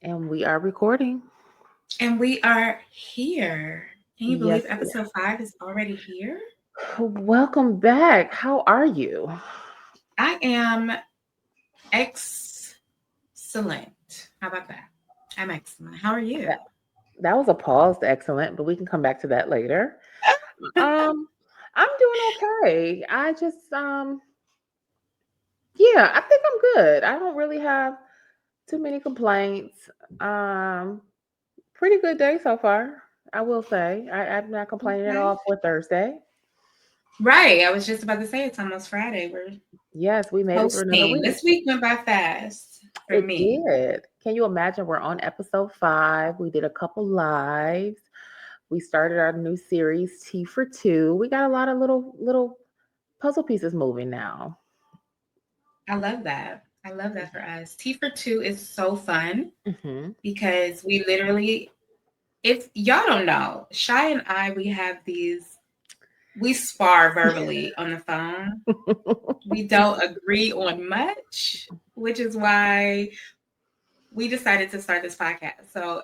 And we are recording. And we are here. Can you believe Yes. episode 5 is already here? Welcome back. How are you? I am excellent. How about that? I'm excellent. How are you? That, that was a pause, excellent, but we can come back to that later. Um, I'm doing okay. Yeah, I think I'm good. I don't really have too many complaints. Um, Pretty good day so far. I will say. I'm not complaining at Okay. all for Thursday. Right. I was just about to say it's almost Friday. We're Yes, we made it through another posting. week. This week went by fast for It me. did. Can you imagine? We're on episode 5. We did a couple lives. We started our new series, T for Two. We got a lot of little puzzle pieces moving now. I love that. I love that for us. T for 2 is so fun Hmm. because we literally, if y'all don't know, Shy and I, we spar verbally on the phone. We don't agree on much, which is why we decided to start this podcast. So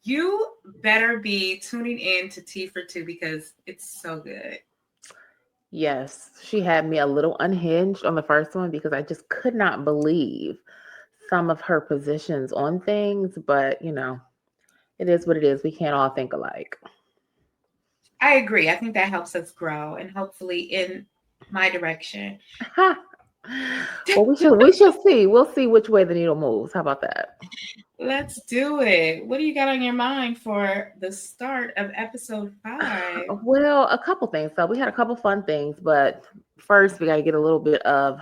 you better be tuning in to T for Two because it's so good. Yes, she had me a little unhinged on the first one because I just could not believe some of her positions on things, but it is what it is. We can't all think alike. I agree. I think that helps us grow and hopefully in my direction. Ha! Well, we shall see. We'll see which way the needle moves. How about that? Let's do it. What do you got on your mind for the start of episode 5? Well, a couple things. So we had a couple fun things, but first we got to get a little bit of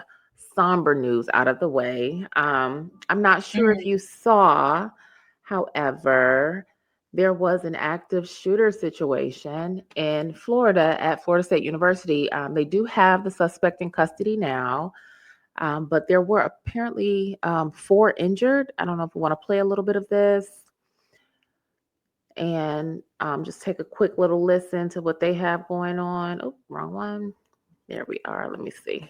somber news out of the way. I'm not sure if Mm. you saw, however, there was an active shooter situation in Florida at Florida State University. They do have the suspect in custody now, but there were apparently 4 injured. I don't know if we want to play a little bit of this and just take a quick little listen to what they have going on. Oh, wrong one. There we are. Let me see.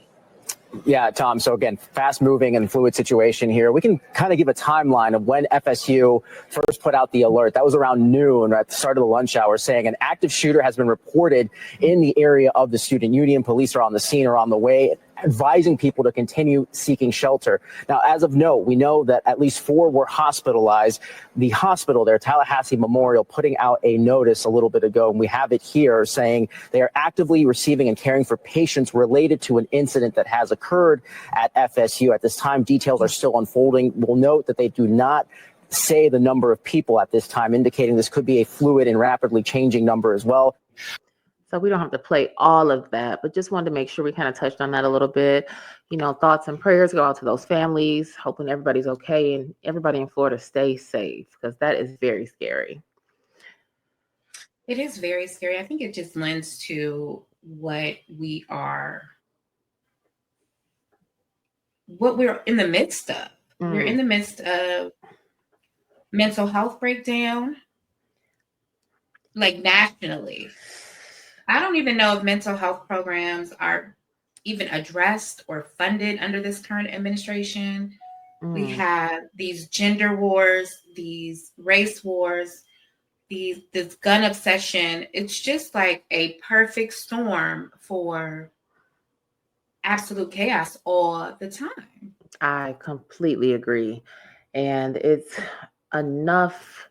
Yeah, Tom. So again, fast moving and fluid situation here. We can kind of give a timeline of when FSU first put out the alert. That was around noon at the start of the lunch hour saying an active shooter has been reported in the area of the student union. Police are on the scene or on the way, advising people to continue seeking shelter. Now, as of note, we know that at least 4 were hospitalized. The hospital there, Tallahassee Memorial, putting out a notice a little bit ago, and we have it here saying they are actively receiving and caring for patients related to an incident that has occurred at FSU. At this time, details are still unfolding. We'll note that they do not say the number of people at this time, indicating this could be a fluid and rapidly changing number as well. So we don't have to play all of that, but just wanted to make sure we kind of touched on that a little bit. Thoughts and prayers go out to those families, hoping everybody's okay and everybody in Florida stays safe because that is very scary. It is very scary. I think it just lends to what we are, what we're in the midst of. We're Mm. in the midst of mental health breakdown, like nationally. I don't even know if mental health programs are even addressed or funded under this current administration. We Mm. have these gender wars, these race wars, this gun obsession. It's just like a perfect storm for absolute chaos all the time. I completely agree. And it's enough,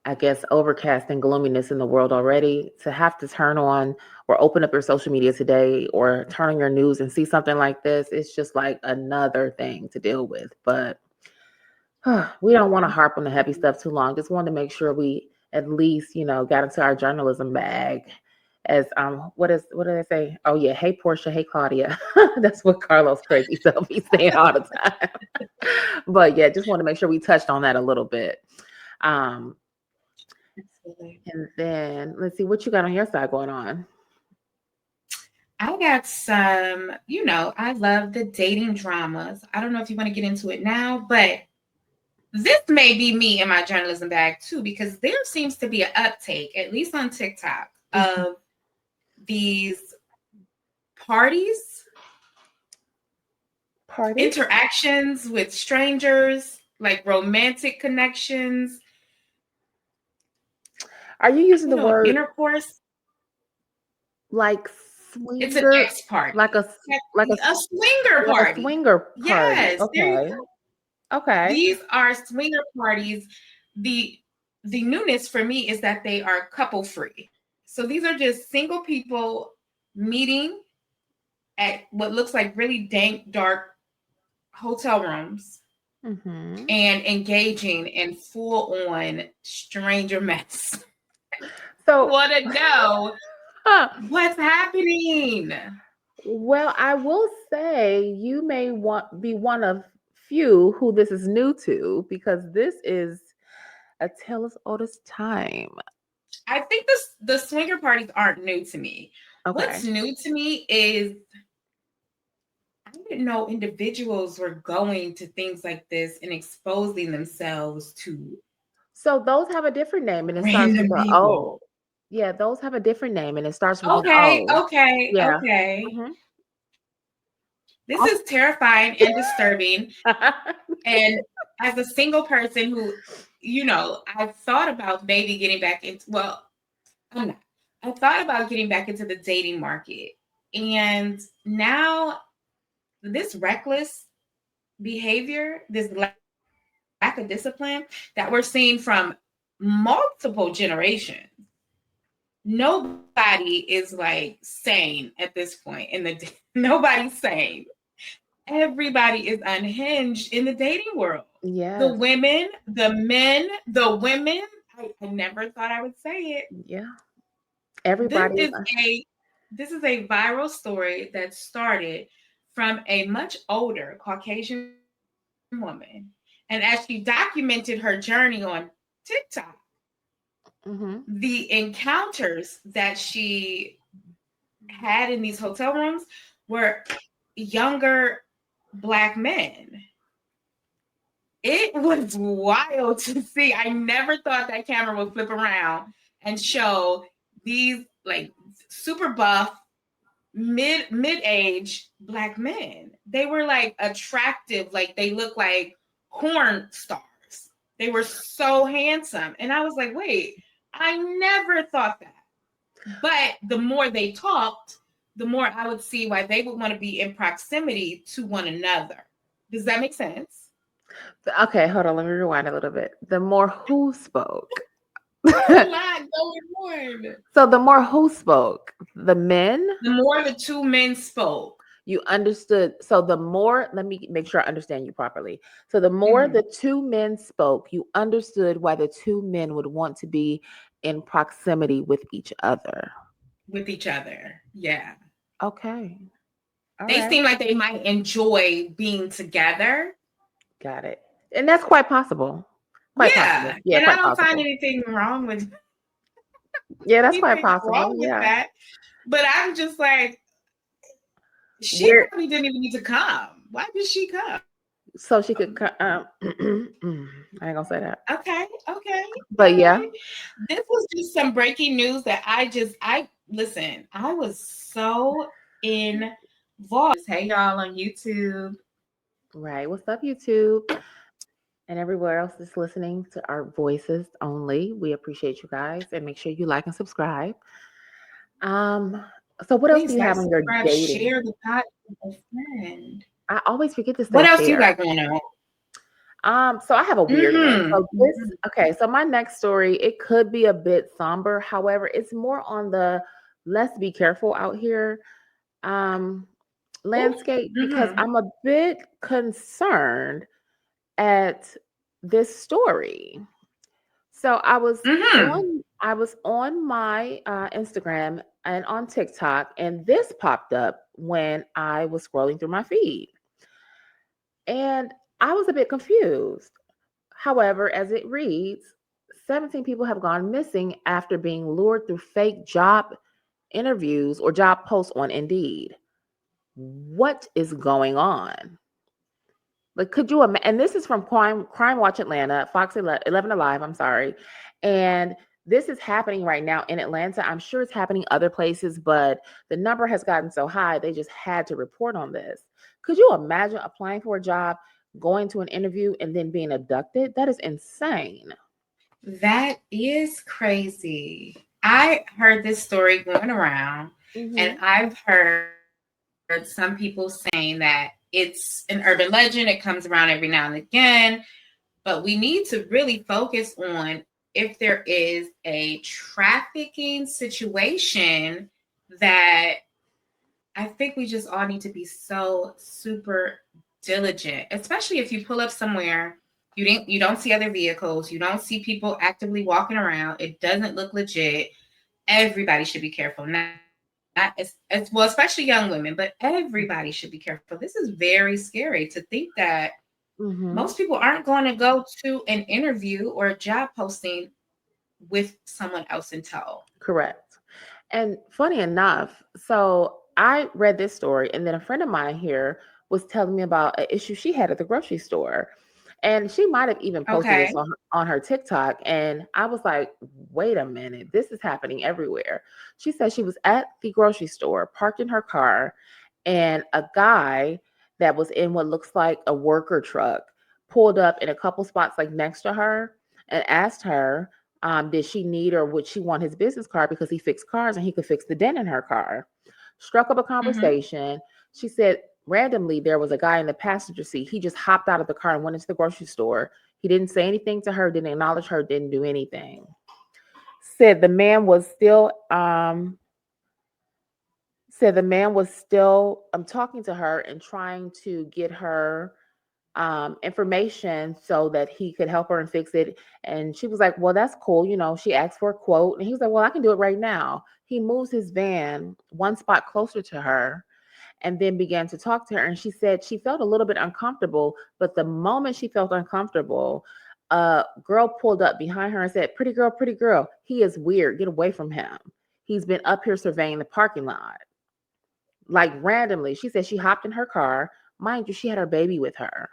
I guess, overcast and gloominess in the world already to have to turn on or open up your social media today or turn on your news and see something like this. It's just like another thing to deal with. But we don't want to harp on the heavy stuff too long. Just wanted to make sure we at least, got into our journalism bag. As what did I say? Oh yeah, hey Portia, hey Claudia. That's what Carlos crazy self he's saying all the time. But yeah, just want to make sure we touched on that a little bit. Um, Absolutely. and then let's see what you got on your side going on. I got some, I love the dating dramas. I don't know if you want to get into it now, but this may be me in my journalism bag too, because there seems to be an uptake, at least on TikTok, of these parties, Parties? interactions with strangers, like romantic connections. Are you using the word intercourse? like It's an swinger? X party. Like a swinger like party. a swinger party. Yes. Okay. Okay. These are swinger parties. The newness for me is that they are couple free. So these are just single people meeting at what looks like really dank, dark hotel rooms Mm-hmm. and engaging in full on stranger mess. So Want to know what's happening? Well, I will say you may be one of few who this is new to, because this is a tale as old as time. I think the swinger parties aren't new to me. Okay. What's new to me is I didn't know individuals were going to things like this and exposing themselves to So those have a different name and it starts with random the O. people. Yeah, those have a different name and it starts with an Okay. O. Yeah. Mm-hmm. This is terrifying and disturbing. And as a single person who, I thought about maybe getting back into, I'm not. I thought about getting back into the dating market. And now this reckless behavior, this lack of discipline that we're seeing from multiple generations, nobody is like sane at this point nobody's sane. Everybody is unhinged in the dating world. Yeah. The women, the men, the women. I never thought I would say it. Yeah. Everybody. This is a viral story that started from a much older Caucasian woman. And as she documented her journey on TikTok, the encounters that she had in these hotel rooms were younger Black men. It was wild to see. I never thought that camera would flip around and show these like super buff, mid-age Black men. They were like attractive, like they looked like porn stars. They were so handsome. And I was like, wait, I never thought that. But the more they talked, the more I would see why they would want to be in proximity to one another. Does that make sense? Okay, hold on. Let me rewind a little bit. The more who spoke. A lot going on. So the more who spoke, the men? The more the two men spoke. You understood. So the more, let me make sure I understand you properly. So the more the two men spoke, you understood why the two men would want to be in proximity with each other. Yeah. Okay. They seem like they might enjoy being together. Got it. And that's quite possible. Possible. Yeah, and I don't find anything wrong with Yeah, that's quite possible. Yeah. That. But I'm just like, she probably didn't even need to come. Why did she come? So she could come. I ain't gonna say that. Okay. But yeah. This was just some breaking news that I was so involved. Hey y'all on YouTube. Right. What's up, YouTube? And everywhere else that's listening to our voices only. We appreciate you guys, and make sure you like and subscribe. So what else do you have on your dating? Share the podcast with a friend. I always forget to say what else you got going on? So I have a weird one. So so my next story, it could be a bit somber. However, it's more on the let's be careful out here landscape, because I'm a bit concerned at this story. So I was on my Instagram and on TikTok, and this popped up when I was scrolling through my feed. And I was a bit confused. However, as it reads, 17 people have gone missing after being lured through fake job interviews or job posts on Indeed. What is going on? Like, could you imagine? And this is from Crime Watch Atlanta, Fox 11 Alive, I'm sorry. And this is happening right now in Atlanta. I'm sure it's happening other places, but the number has gotten so high, they just had to report on this. Could you imagine applying for a job, going to an interview and then being abducted. That is insane. That is crazy. I heard this story going around, and Mm-hmm. I've heard some people saying that it's an urban legend. It comes around every now and again, but we need to really focus on if there is a trafficking situation that I think we just all need to be so super diligent, especially if you pull up somewhere, you don't see other vehicles, you don't see people actively walking around, it doesn't look legit. Everybody should be careful. Not as well, especially young women, but everybody should be careful. This is very scary to think that most people Mm-hmm. aren't going to go to an interview or a job posting with someone else in tow. Correct. And funny enough, so I read this story, and then a friend of mine here was telling me about an issue she had at the grocery store. And she might have even posted Okay. this on her TikTok. And I was like, wait a minute, this is happening everywhere. She said she was at the grocery store, parked in her car, and a guy that was in what looks like a worker truck pulled up in a couple spots like next to her and asked her, did she need or would she want his business card because he fixed cars and he could fix the dent in her car. Struck up a Mm-hmm. conversation. She said randomly there was a guy in the passenger seat. He just hopped out of the car and went into the grocery store. He didn't say anything to her, didn't acknowledge her, didn't do anything. Said the man was still talking to her and trying to get her information so that he could help her and fix it. And she was like, well, that's cool. She asked for a quote. And he was like, well, I can do it right now. He moves his van one spot closer to her and then began to talk to her. And she said she felt a little bit uncomfortable. But the moment she felt uncomfortable, a girl pulled up behind her and said, pretty girl, he is weird. Get away from him. He's been up here surveying the parking lot. Like randomly, she said she hopped in her car. Mind you, she had her baby with her.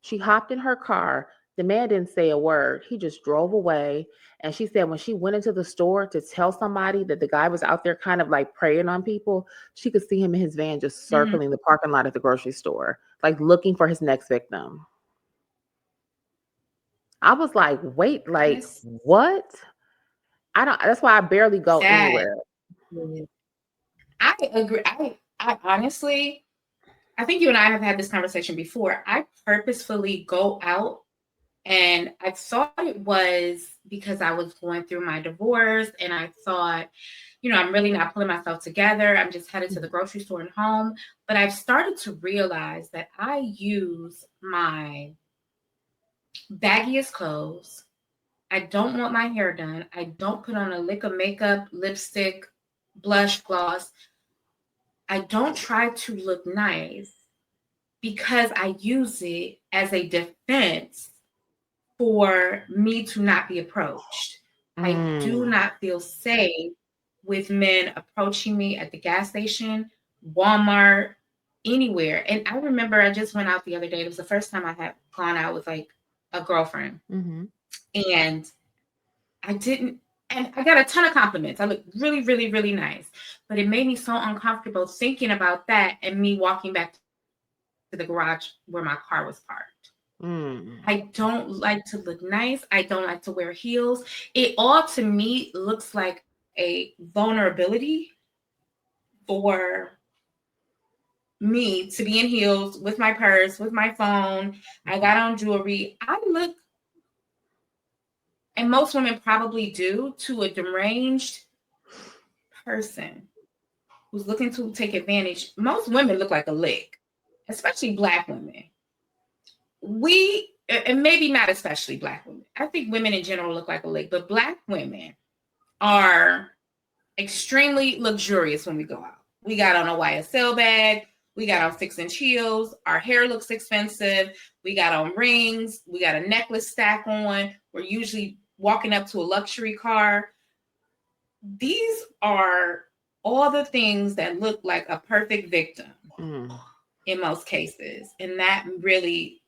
She hopped in her car. The man didn't say a word. He just drove away. And she said when she went into the store to tell somebody that the guy was out there kind of like preying on people, she could see him in his van just Mm-hmm. circling the parking lot at the grocery store, like looking for his next victim. I was like, wait, like That's what? I don't, that's why I barely go sad. anywhere. I agree. I honestly, I think you and I have had this conversation before. I purposefully go out, and I thought it was because I was going through my divorce and I thought, I'm really not pulling myself together. I'm just headed to the grocery store and home. But I've started to realize that I use my baggiest clothes. I don't want my hair done. I don't put on a lick of makeup, lipstick, blush, gloss. I don't try to look nice because I use it as a defense for me to not be approached. I do Mm, not feel safe with men approaching me at the gas station, Walmart, anywhere. And I remember I just went out the other day. It was the first time I had gone out with like a girlfriend. mm-hmm. And I didn't, and I got a ton of compliments. I looked really, really, really nice. But it made me so uncomfortable thinking about that and me walking back to the garage where my car was parked. I Mm, don't like to look nice. I don't like to wear heels. It all to me looks like a vulnerability for me to be in heels with my purse, with my phone. I got on jewelry. I look, and most women probably do, to a deranged person who's looking to take advantage. Most women look like a lick, especially Black women. And maybe not especially Black women. I think women in general look like a lick, but Black women are extremely luxurious when we go out. We got on a YSL bag. We got on 6-inch heels. Our hair looks expensive. We got on rings. We got a necklace stack on. We're usually walking up to a luxury car. These are all the things that look like a perfect victim mm. in most cases. And that really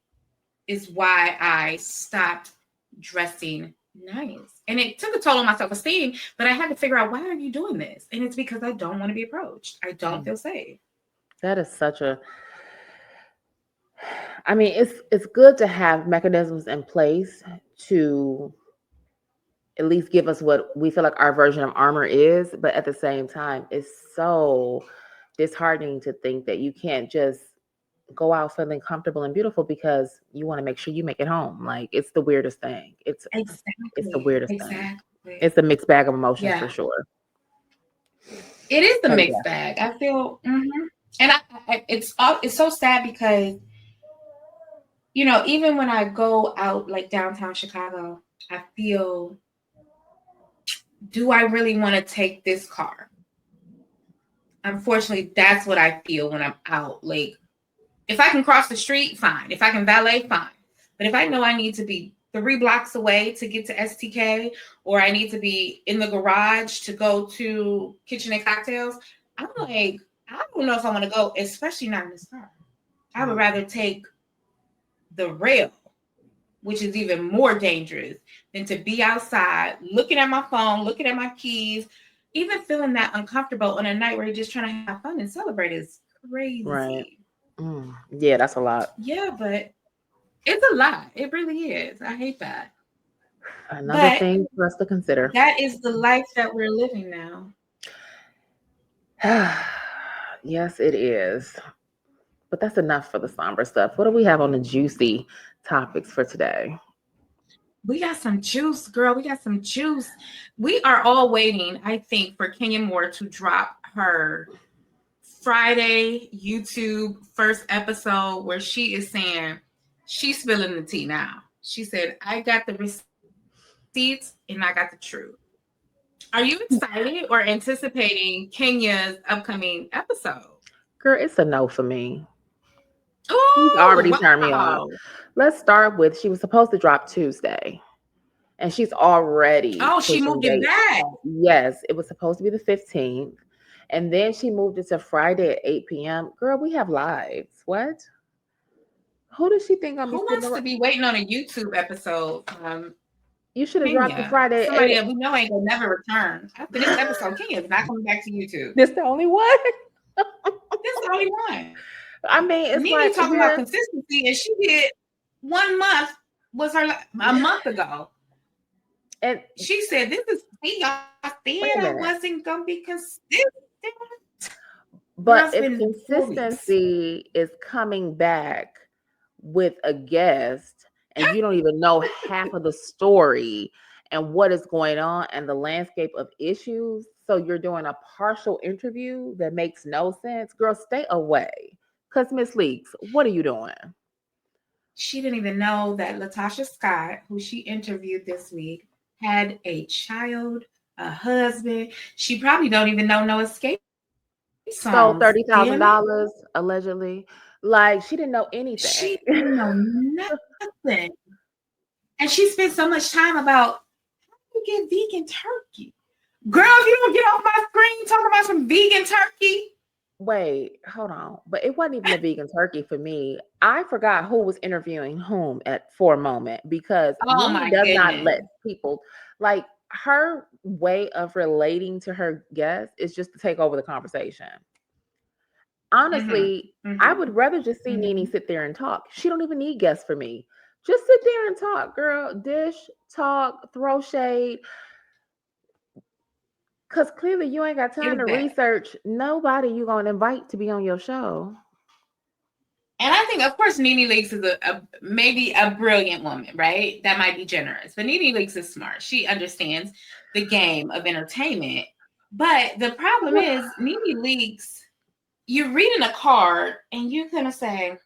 is why I stopped dressing nice. And it took a toll on my self-esteem, but I had to figure out, why are you doing this? And it's because I don't want to be approached. I don't Mm. feel safe. That is such a I mean, it's good to have mechanisms in place to at least give us what we feel like our version of armor is, but at the same time, it's so disheartening to think that you can't just go out feeling comfortable and beautiful because you want to make sure you make it home. Like it's the weirdest thing. It's the Exactly. weirdest thing. Exactly. It's a mixed bag of emotions for Yeah. sure. It is the But mixed bag. I feel, and it's so sad because, you know, even when I go out like downtown Chicago, I feel, do I really want to take this car? Unfortunately, that's what I feel when I'm out. Like, if I can cross the street, fine. If I can valet, fine. But if I know I need to be 3 blocks away to get to STK, or I need to be in the garage to go to Kitchen and Cocktails, I'm like, I don't know if I want to go, especially not in this car. I would rather take the rail, which is even more dangerous than to be outside looking at my phone, looking at my keys, even feeling that uncomfortable on a night where you're just trying to have fun and celebrate is crazy. right. Yeah, that's a lot. Yeah, but it's a lot. It really is. I hate that. Another But thing for us to consider. that is the life that we're living now. Yes, it is. But that's enough for the somber stuff. What do we have on the juicy topics for today? We got some juice, girl. We got some juice. We are all waiting, I think, for Kenya Moore to drop her Friday YouTube first episode where she is saying she's spilling the tea now. She said, I got the receipts and I got the truth. Are you excited or anticipating Kenya's upcoming episode? Girl, it's a no for me. He's Oh, already turned me off. wow. Let's start with she was supposed to drop Tuesday. And she's already Oh, she pushing moved it dates. back. Yes, it was supposed to be the 15th. And then she moved it to Friday at 8 p.m. Girl, we have lives. What? Who does she think I'm Who be wants sitting to be waiting on a YouTube episode from You should have dropped the Kenya? Friday at Somebody 8. that we know ain't gonna never return. After this episode, Kenya's not coming back to YouTube. This the only one? This is the only one. I mean, it's Nene like talking about consistency, and she did 1 month was her a month ago. And she said, "This is me. I said I wasn't gonna be consistent." But if consistency is coming back with a guest and you don't even know half of the story and what is going on and the landscape of issues, so you're doing a partial interview that makes no sense, girl, stay away. Because Miss Leaks, what are you doing? She didn't even know that Latasha Scott, who she interviewed this week, had a child, a husband. She probably don't even know No Escape songs. Stole $30,000 allegedly. Like she didn't know anything. She didn't know nothing. And she spent so much time about how do you get vegan turkey? Girl, if you don't get off my screen talking about some vegan turkey. Wait, hold on. But it wasn't even a vegan turkey for me. I forgot who was interviewing whom for a moment because Nene does not let people, like, her way of relating to her guests is just to take over the conversation. Honestly, I would rather just see Nene sit there and talk. She don't even need guests for me. Just sit there and talk, girl. Dish, talk, throw shade. Because clearly you ain't got time to research nobody you going to invite to be on your show. And I think, of course, Nene Leakes is maybe a brilliant woman, right? That might be generous. But Nene Leakes is smart. She understands the game of entertainment. But the problem is, Nene Leakes, you're reading a card and you're going to say,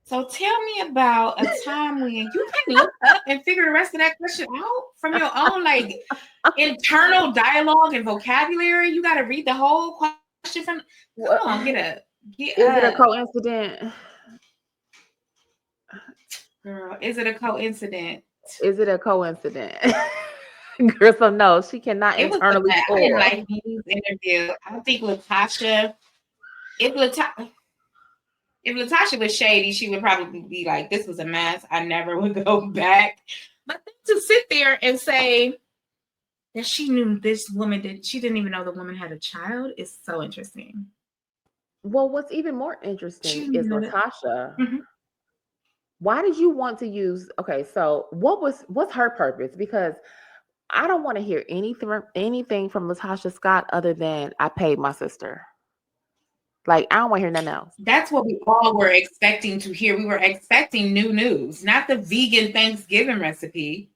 so tell me about a time when you can look up and figure the rest of that question out from your own like internal dialogue and vocabulary. You got to read the whole question from. Come on, get up. Is it a coincidence? Girl, is it a coincidence? Is it a coincidence? Girl, so no, she cannot internally. I didn't like Nene's interview. I think Latasha, if Latasha was shady, she would probably be like, this was a mess. I never would go back. But to sit there and say that she knew this woman she didn't even know the woman had a child is so interesting. Well, what's even more interesting is Latasha. Mm-hmm. Why did you want to use? Okay, so what's her purpose? Because I don't want to hear anything from Latasha Scott other than I paid my sister. Like, I don't want to hear nothing else. That's what we all were expecting to hear. We were expecting new news, not the vegan Thanksgiving recipe.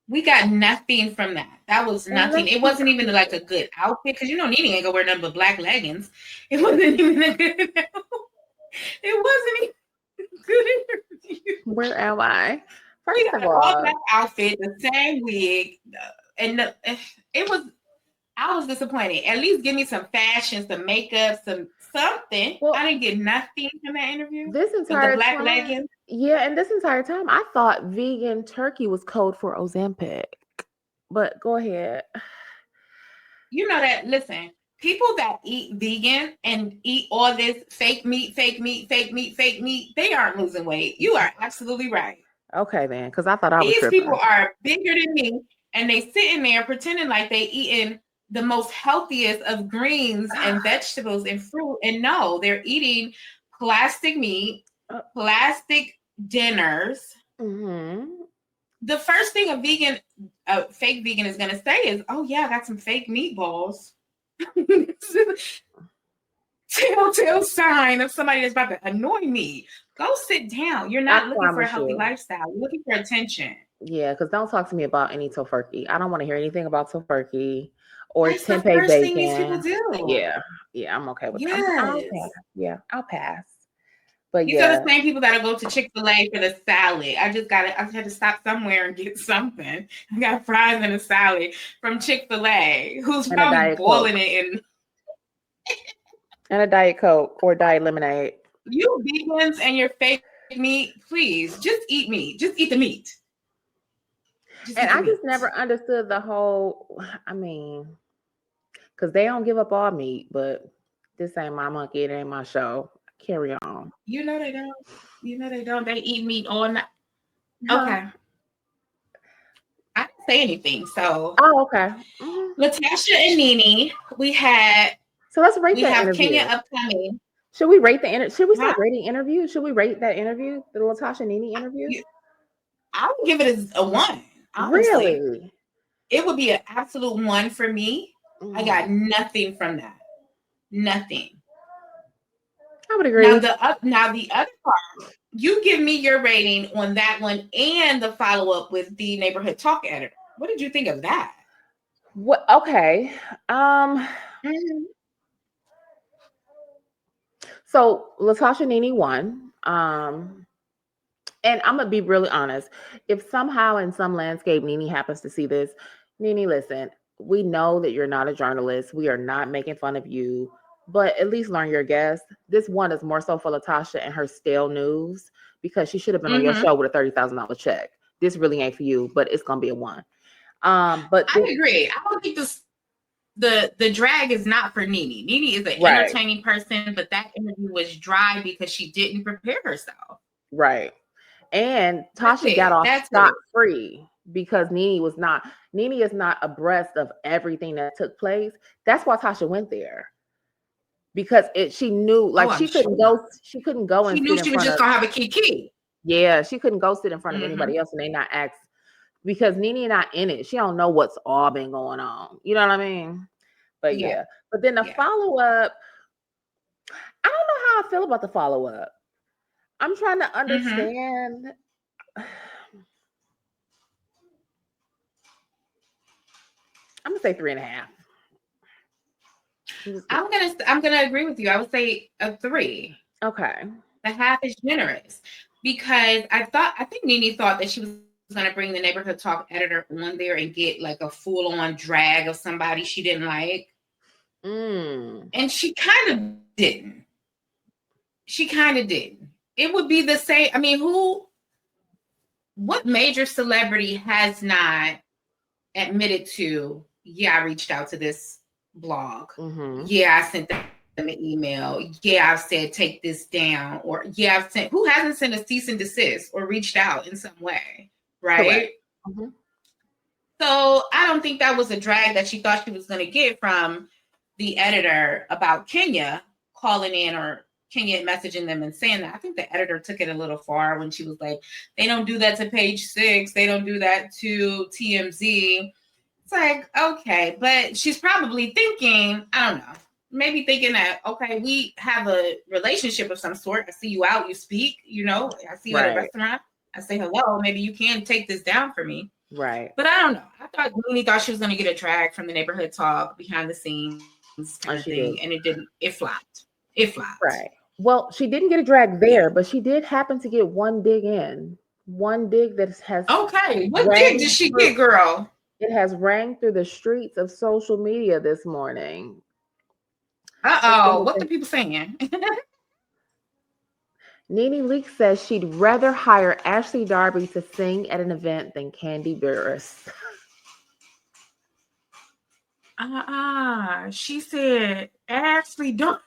We got nothing from that. That was nothing. It wasn't even like a good outfit because Nene ain't gonna wear nothing but black leggings. It wasn't even a good. It wasn't even a good interview. Where am I? First of all, all black outfit, the same wig, and it was. I was disappointed. At least give me some fashion, some makeup, something. Well, I didn't get nothing from that interview. This entire black time, leggings. Yeah, and this entire time, I thought vegan turkey was code for Ozempic. But go ahead. You know that. Listen, people that eat vegan and eat all this fake meat, they aren't losing weight. You are absolutely right. Okay, then, because I thought I was These tripping. people are bigger than me, and they sitting there pretending like they eating the most healthiest of greens and vegetables and fruit. And no, they're eating plastic meat, plastic dinners. Mm-hmm. The first thing a fake vegan is going to say is, oh yeah, I got some fake meatballs. Telltale sign of somebody that's about to annoy me. Go sit down. You're not looking for a healthy lifestyle. You're looking for attention. Yeah, because don't talk to me about any tofurkey. I don't want to hear anything about tofurkey or That's tempeh the first bacon. thing these people do. Yeah, I'm okay with that. I'll pass. But these are the same people that'll go to Chick-fil-A for the salad. I had to stop somewhere and get something. I got fries and a salad from Chick-fil-A, who's probably boiling it in and a Diet Coke or Diet Lemonade. You vegans and your fake meat, please just eat meat. Just eat the meat. I just never understood the whole, I mean, because they don't give up all meat, but this ain't my monkey, it ain't my show. Carry on. You know they don't. They eat meat all night. Okay. I didn't say anything. So. Oh, okay. Mm-hmm. Latasha and Nene, we had. So let's rate that interview. We have Kenya upcoming. Should we rate the interview? Should we start rating interviews? Should we rate that interview, the Latasha and Nene interview? I would give it a 1. Honestly. Really? It would be an absolute 1 for me. I got nothing from that. Nothing. I would agree. Now the other part, you give me your rating on that one and the follow-up with the neighborhood talk editor. What did you think of that? What? Okay. So Latasha Nene won. And I'm gonna be really honest. If somehow in some landscape Nene happens to see this, Nene, listen, we know that you're not a journalist. We are not making fun of you. But at least learn your guess. This one is more so for Latasha and her stale news because she should have been on your show with a $30,000 check. This really ain't for you, but it's gonna be a 1. But I agree. I don't think the drag is not for Nene. Nene is an entertaining person, but that interview was dry because she didn't prepare herself. Right. And Tasha got off scot-free because Nene is not abreast of everything that took place. That's why Tasha went there. Because she knew, she couldn't go. She couldn't go and. She knew she was just gonna have a key. Yeah, she couldn't go sit in front of anybody else, and they not ask because Nene not in it. She don't know what's all been going on. You know what I mean? But yeah. But then the follow up, I don't know how I feel about the follow up. I'm trying to understand. I'm gonna say 3.5. I'm gonna agree with you. I would say a 3. Okay. The half is generous because I think Nene thought that she was gonna bring the neighborhood talk editor on there and get like a full on drag of somebody she didn't like. And she kind of didn't. It would be the same. I mean, what major celebrity has not admitted to, I reached out to this blog. I sent them an email. I've said take this down, or who hasn't sent a cease and desist or reached out in some way, right? So I don't think that was a drag that she thought she was going to get from the editor about Kenya calling in or Kenya messaging them and saying that. I think the editor took it a little far when she was like, they don't do that to Page 6. They don't do that to TMZ. It's like, okay, but she's probably thinking, I don't know, maybe thinking that, okay, we have a relationship of some sort. I see you out, you speak, I see you at a restaurant. I say hello. Maybe you can take this down for me. Right. But I don't know. I thought Nene thought she was going to get a drag from the neighborhood talk behind the scenes kind of thing. And it didn't. It flopped. Right. Well, she didn't get a drag there, but she did happen to get one dig in. One dig that has. Okay. What dig did she get, girl? It has rang through the streets of social media this morning. Uh-oh. What the people saying? Nene Leakes says she'd rather hire Ashley Darby to sing at an event than Kandi Burruss. She said Ashley Darby.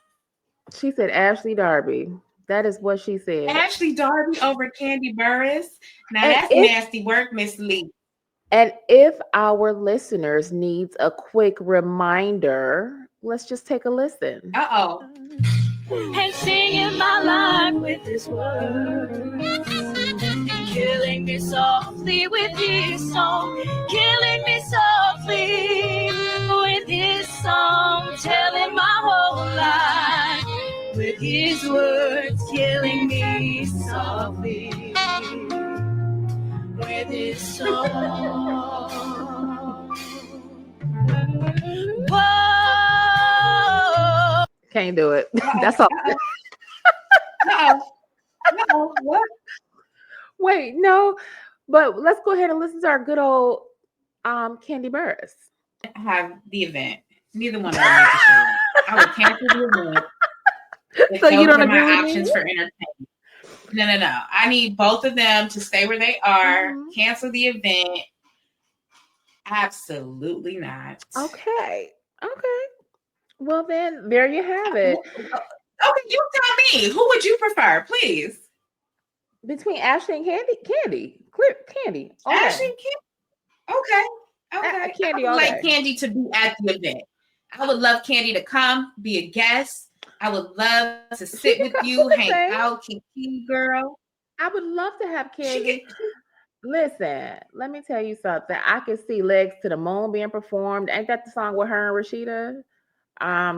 She said Ashley Darby. That is what she said. Ashley Darby over Kandi Burruss. Now that's nasty work, Miss Lee. And if our listeners needs a quick reminder, let's just take a listen. Uh-oh. And singing my life with this word, and killing me softly with his song, killing me softly with his song, telling my whole life with his words, killing me softly with his song. Whoa. Can't do it. That's all. No. What? Wait, no. But let's go ahead and listen to our good old Kandi Burruss. I have the event. Neither one of them make the show. I would cancel the event. So you don't agree my with options me? for entertainment. No. I need both of them to stay where they are. Mm-hmm. Cancel the event. Absolutely not. Okay. Well, then there you have it. Okay, you tell me. Who would you prefer, please? Between Ashley and Kandi. Clear Kandi. Okay. Ashley and Kandi. Okay. Kandi, I would like Kandi to be at the event. I would love Kandi to come, be a guest. I would love to sit with you, hang out, kiki girl. I would love to have Kandi. Listen, let me tell you something. I can see Legs to the Moon being performed. Ain't that the song with her and Rashida?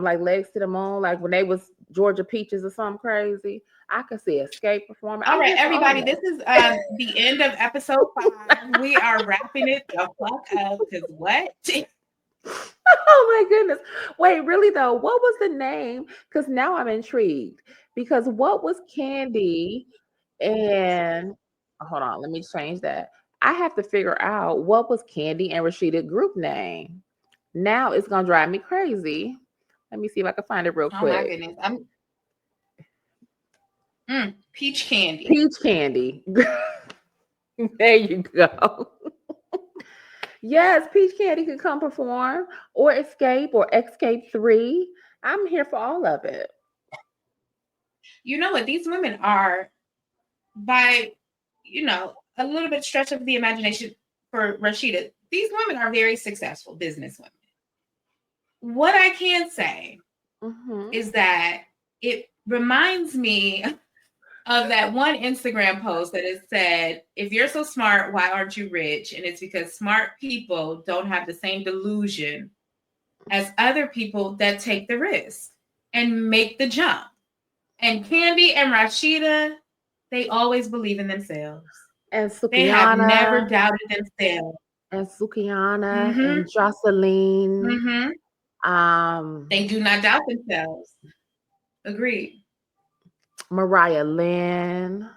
Like Legs to the Moon, like when they was Georgia Peaches or something crazy. I could see Escape performing. All right, everybody, this is the end of episode 5. We are wrapping it the fuck up because what? Oh my goodness. Wait, really though, what was the name? Because now I'm intrigued. Because what was Kandi and hold on, let me change that. I have to figure out what was Kandi and Rashida group name. Now it's gonna drive me crazy. Let me see if I can find it real quick. Oh my goodness. Peach Candy. Peach Candy. There you go. Yes, Peach Candy could come perform, or Escape, or Escape 3. I'm here for all of it. You know what? These women are, by, a little bit stretch of the imagination for Rashida, these women are very successful business women. What I can say is that it reminds me of that one Instagram post that has said, if you're so smart, why aren't you rich? And it's because smart people don't have the same delusion as other people that take the risk and make the jump. And Kandi and Rashida, they always believe in themselves. And Sukiana. They have never doubted themselves. And Sukiana and Jocelyn. They do not doubt themselves. Agreed. Mariah Lynn.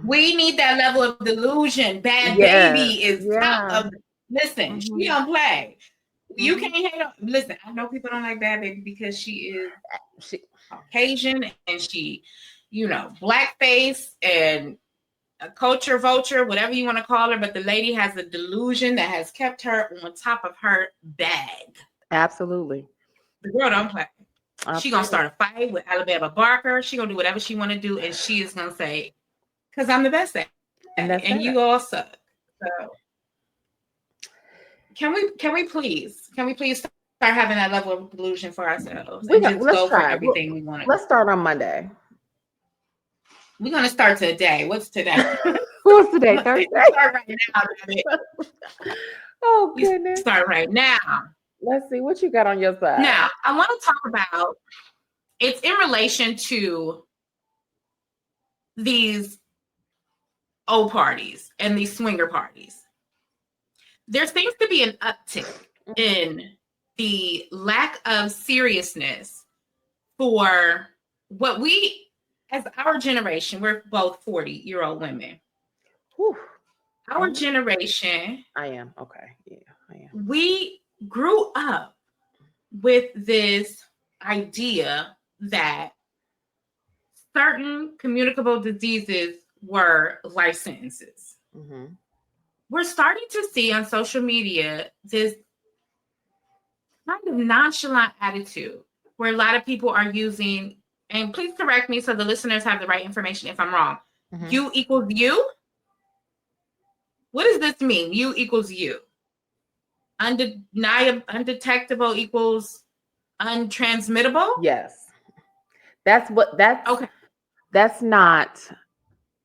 We need that level of delusion. Bad Baby is top of. Listen, she don't play. You can't hate on. Listen, I know people don't like Bad Baby because she is Caucasian and she, blackface and a culture vulture, whatever you want to call her. But the lady has a delusion that has kept her on top of her bag. Absolutely. The girl don't play. She gonna start a fight with Alabama Barker. She gonna do whatever she want to do, and she is gonna say, "Cause I'm the best at it, and you all suck." So, can we please start having that level of delusion for ourselves and just Let's go for try. everything we want to. Let's start on Monday. We're gonna start today. What's today? What's today? Thursday. Start right now, baby. Oh goodness. Start right now. Let's see what you got on your side. Now, I want to talk about it's in relation to these old parties and these swinger parties. There seems to be an uptick in the lack of seriousness for what we, as our generation, we're both 40-year-old women. Whew. Our generation. I am. Okay. Yeah, I am. We grew up with this idea that certain communicable diseases were life sentences. Mm-hmm. We're starting to see on social media this kind of nonchalant attitude where a lot of people are using, and please correct me so the listeners have the right information if I'm wrong. Mm-hmm. U equals you? What does this mean? U equals you. Undetectable equals untransmittable? Yes. That's okay. That's not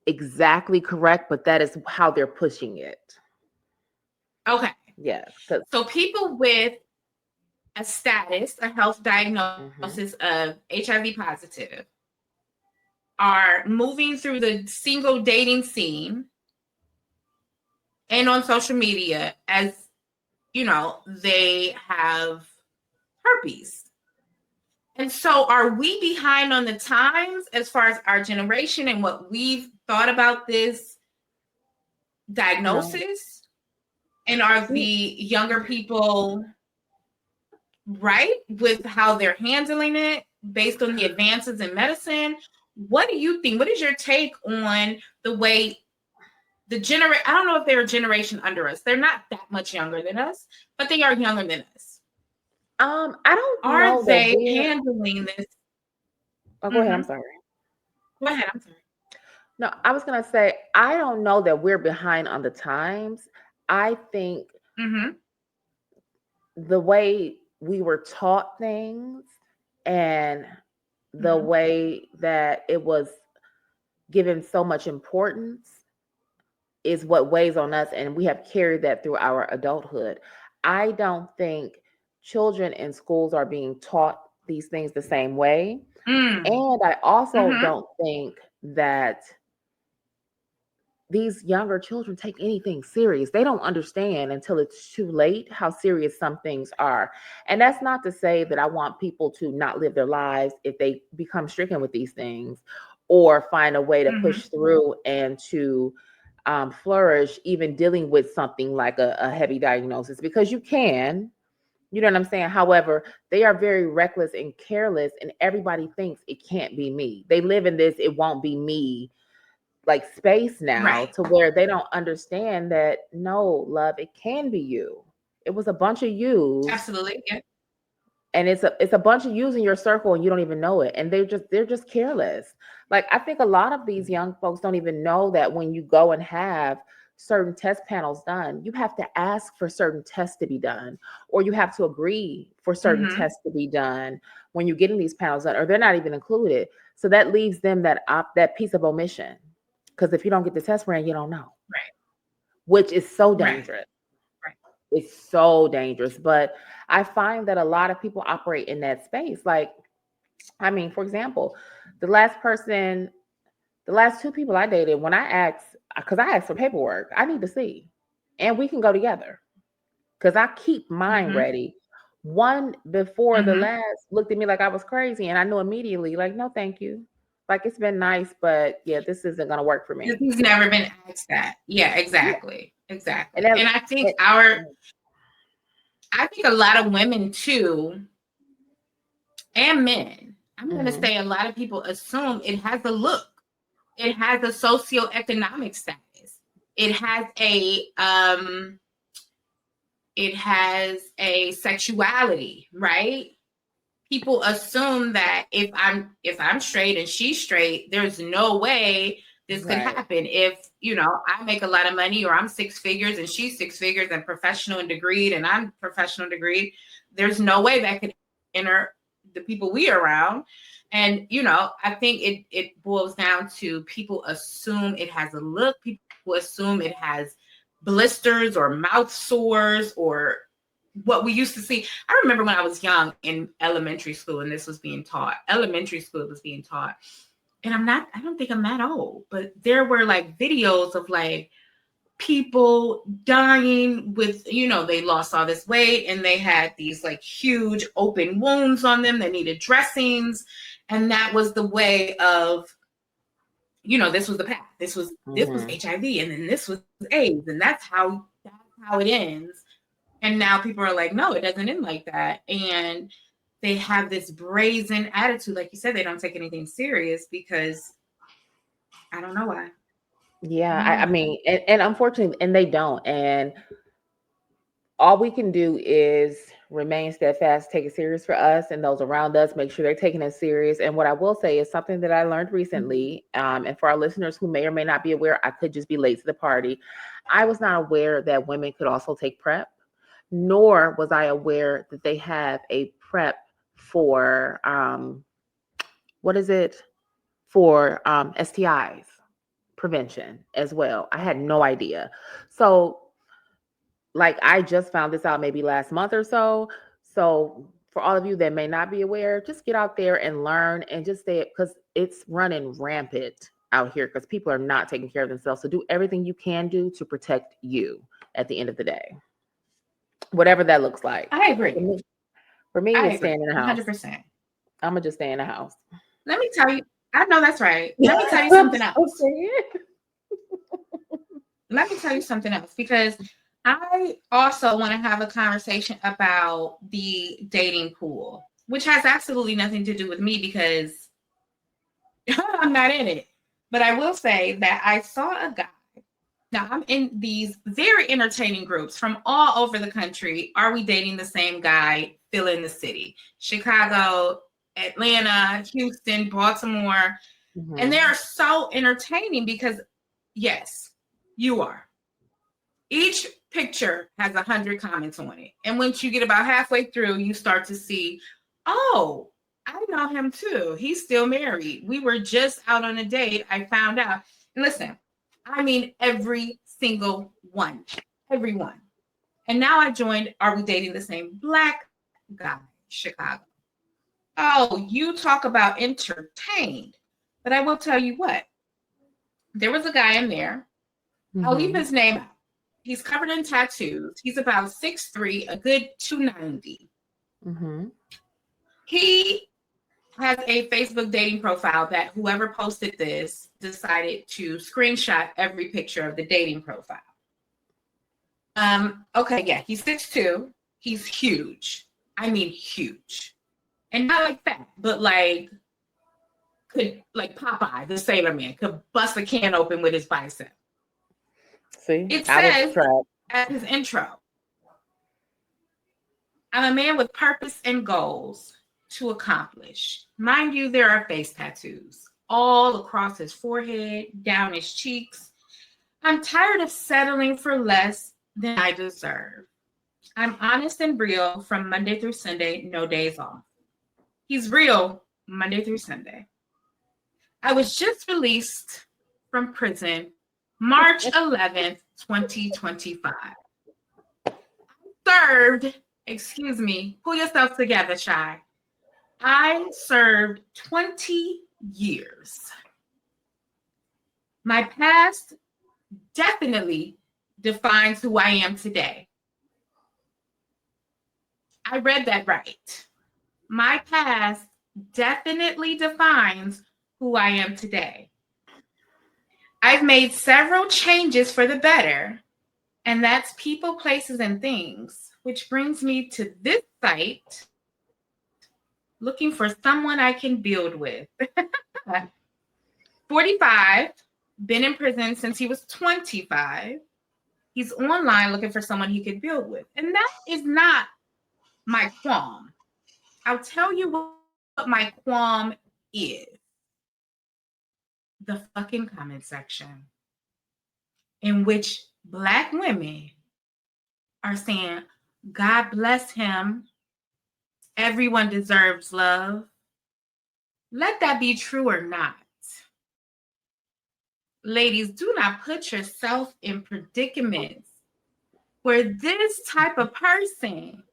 exactly correct, but that is how they're pushing it. Okay. Yes. So people with a status, a health diagnosis of HIV positive are moving through the single dating scene and on social media as, they have herpes. And so are we behind on the times as far as our generation and what we've thought about this diagnosis? No. And are the younger people right with how they're handling it based on the advances in medicine? What do you think? What is your take on the way I don't know if they're a generation under us. They're not that much younger than us, but they are younger than us. I don't know. Are they handling this? Oh, go ahead. I'm sorry. Go ahead. I'm sorry. No, I was going to say, I don't know that we're behind on the times. I think the way we were taught things and the way that it was given so much importance is what weighs on us, and we have carried that through our adulthood. I don't think children in schools are being taught these things the same way. And I also don't think that these younger children take anything serious. They don't understand until it's too late how serious some things are. And that's not to say that I want people to not live their lives if they become stricken with these things or find a way to push through and to flourish, even dealing with something like a heavy diagnosis, because you can, you know what I'm saying? However, they are very reckless and careless, and everybody thinks it can't be me. They live in this, it won't be me, like space now, to where they don't understand that, no, love, it can be you. It was a bunch of yous. Absolutely. Yeah. And it's a bunch of yous in your circle and you don't even know it. And they're just careless. Like, I think a lot of these young folks don't even know that when you go and have certain test panels done, you have to ask for certain tests to be done, or you have to agree for certain tests to be done when you're getting these panels done, or they're not even included. So that leaves them that piece of omission. Because if you don't get the test ran, you don't know. Right. Which is so dangerous. Right. It's so dangerous. But I find that a lot of people operate in that space. Like, I mean, for example, the last two people I dated, when I asked, because I asked for paperwork, I need to see, and we can go together. Because I keep mine ready. One before the last looked at me like I was crazy, and I knew immediately, like, no, thank you. Like, it's been nice, but yeah, this isn't going to work for me. He's never been asked that. Yeah, exactly. Yeah. Exactly. And I think a lot of women too, and men, I'm going to say a lot of people assume it has a look. It has a socioeconomic status. It has a sexuality, right? People assume that if I'm straight and she's straight, there's no way this could Right. happen if, you know, I make a lot of money or I'm six figures and she's six figures and professional and degreed and I'm professional and degreed. There's no way that could enter the people we are around. And, you know, I think it boils down to people assume it has a look. People assume it has blisters or mouth sores or what we used to see. I remember when I was young in elementary school and this was being taught. Elementary school was being taught. And I don't think I'm that old, but there were like videos of like people dying with, you know, they lost all this weight and they had these like huge open wounds on them that needed dressings. And that was the way of, you know, this was the path. This was HIV, and then this was AIDS, and that's how it ends. And now people are like, no, it doesn't end like that. And they have this brazen attitude. Like you said, they don't take anything serious because I don't know why. Yeah, I mean, and unfortunately, and they don't. And all we can do is remain steadfast, take it serious for us and those around us, make sure they're taking it serious. And what I will say is something that I learned recently, and for our listeners who may or may not be aware, I could just be late to the party. I was not aware that women could also take PrEP, nor was I aware that they have a PrEP for, what is it? For STIs prevention as well. I had no idea. So, like, I just found this out maybe last month or so. So for all of you that may not be aware, just get out there and learn and just stay, because it's running rampant out here because people are not taking care of themselves. So do everything you can do to protect you at the end of the day, whatever that looks like. I agree. For me, it's staying in the house. 100%. I'm gonna just stay in the house. Let me tell you, I know that's right. Let me tell you something else. Let me tell you something else, because I also want to have a conversation about the dating pool, which has absolutely nothing to do with me because I'm not in it. But I will say that I saw a guy. Now, I'm in these very entertaining groups from all over the country. Are we dating the same guy? Fill in the city. Chicago, Atlanta, Houston, Baltimore. Mm-hmm. And they are so entertaining because, yes, you are. Each picture has 100 comments on it. And once you get about halfway through, you start to see, oh, I know him too. He's still married. We were just out on a date. I found out. And listen, I mean, every single one, everyone. And now I joined, are we dating the same black guy, Chicago? Oh, you talk about entertained. But I will tell you what, there was a guy in there. Mm-hmm. I'll leave his name out. He's covered in tattoos. He's about 6'3", a good 290. Mm-hmm. He has a Facebook dating profile that whoever posted this decided to screenshot every picture of the dating profile. Okay, yeah, he's 6'2". He's huge. I mean, huge. And not like fat, but like could, like Popeye, the Sailor Man, could bust a can open with his bicep. See, it says at his intro, I'm a man with purpose and goals to accomplish. Mind you, there are face tattoos all across his forehead, down his cheeks. I'm tired of settling for less than I deserve. I'm honest and real from Monday through Sunday, no days off. He's real Monday through Sunday. I was just released from prison March 11th, 2025. Served, excuse me, pull yourself together, Shy. I served 20 years. My past definitely defines who I am today. I read that right. My past definitely defines who I am today. I've made several changes for the better, and that's people, places, and things, which brings me to this site, looking for someone I can build with. 45, been in prison since he was 25. He's online looking for someone he could build with. And that is not my qualm. I'll tell you what my qualm is. the fucking comment section in which Black women are saying, God bless him. Everyone deserves love. Let that be true or not. Ladies, do not put yourself in predicaments where this type of person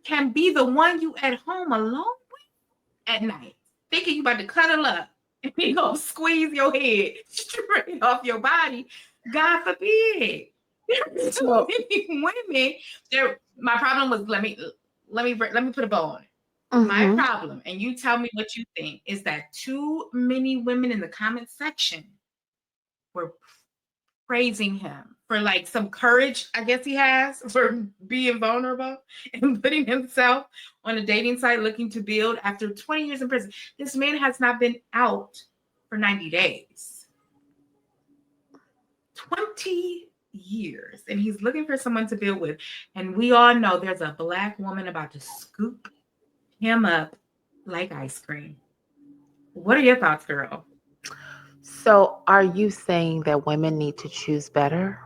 can be the one you at home alone with at night, thinking you about to cuddle up and he gonna squeeze your head straight off your body. God forbid. There are too many women. My problem was let me put a bow on it. My problem, and you tell me what you think, is that too many women in the comment section were praising him for like some courage, I guess he has, for being vulnerable and putting himself on a dating site looking to build after 20 years in prison. This man has not been out for 90 days. 20 years. And he's looking for someone to build with. And we all know there's a Black woman about to scoop him up like ice cream. What are your thoughts, girl? So are you saying that women need to choose better?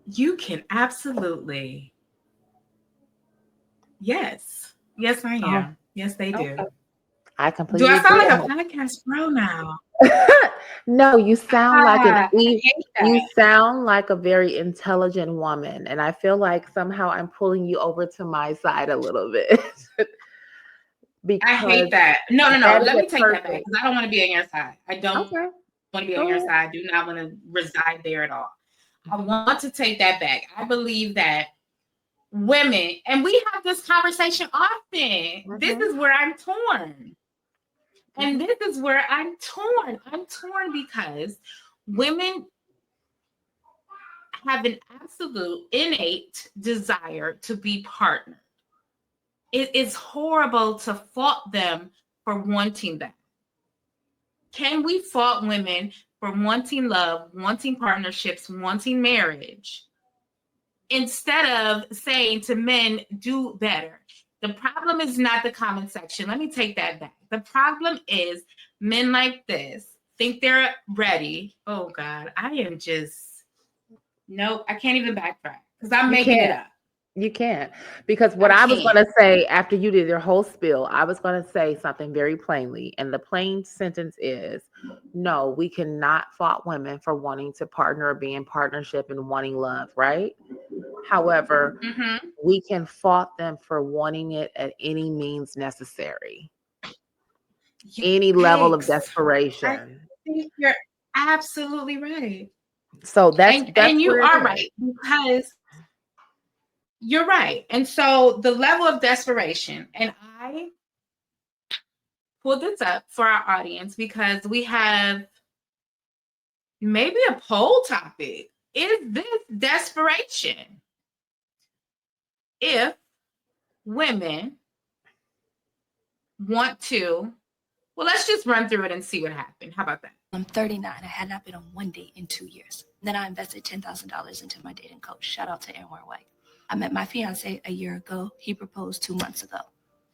You can absolutely. Yes. Yes, I am. Yes, they do. Okay. I completely Do I sound agree. like a podcast bro now? No, you sound like I hate that. you sound like a very intelligent woman, and I feel like somehow I'm pulling you over to my side a little bit. I hate Because that. No. that is Let a me take that back person. because I don't want to be on your side. I don't Okay. want to be Go on your ahead. side. I do not want to reside there at all. I want to take that back. I believe that women, and we have this conversation often. This is where I'm torn. And this is where I'm torn. I'm torn because women have an absolute innate desire to be partnered. It is horrible to fault them for wanting that. Can we fault women for wanting love, wanting partnerships, wanting marriage, instead of saying to men, do better? The problem is not the comment section. Let me take that back. The problem is men like this think they're ready. Oh God, nope, I can't even backtrack because I'm making it up. You can't. Because what I was going to say after you did your whole spiel, I was going to say something very plainly. And the plain sentence is, no, we cannot fault women for wanting to partner or be in partnership and wanting love, right? However, we can fault them for wanting it at any means necessary. Any level of desperation. I think you're absolutely right. So that's and you are right, because you're right. And so the level of desperation, and I pulled this up for our audience because we have maybe a poll topic. Is this desperation? If women want to, well, let's just run through it and see what happened. How about that? I'm 39. I had not been on one date in 2 years. Then I invested $10,000 into my dating coach. Shout out to Anwar White. I met my fiance a year ago. He proposed 2 months ago.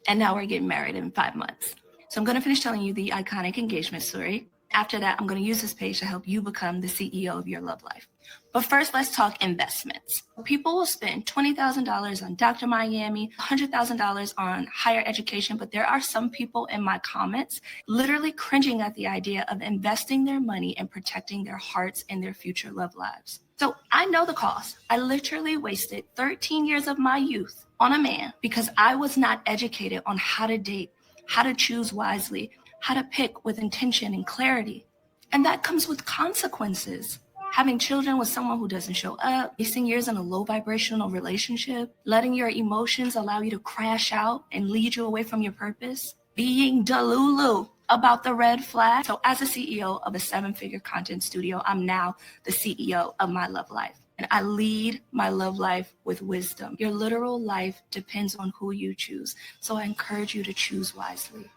And now we're getting married in 5 months. So I'm going to finish telling you the iconic engagement story. After that, I'm going to use this page to help you become the CEO of your love life. But first, let's talk investments. People will spend $20,000 on Dr. Miami, $100,000 on higher education, but there are some people in my comments literally cringing at the idea of investing their money and protecting their hearts and their future love lives. So I know the cost. I literally wasted 13 years of my youth on a man because I was not educated on how to date, how to choose wisely, how to pick with intention and clarity. And that comes with consequences. Having children with someone who doesn't show up, wasting years in a low vibrational relationship, letting your emotions allow you to crash out and lead you away from your purpose, being delulu about the red flag. So as a CEO of a 7-figure content studio, I'm now the CEO of my love life. And I lead my love life with wisdom. Your literal life depends on who you choose. So I encourage you to choose wisely.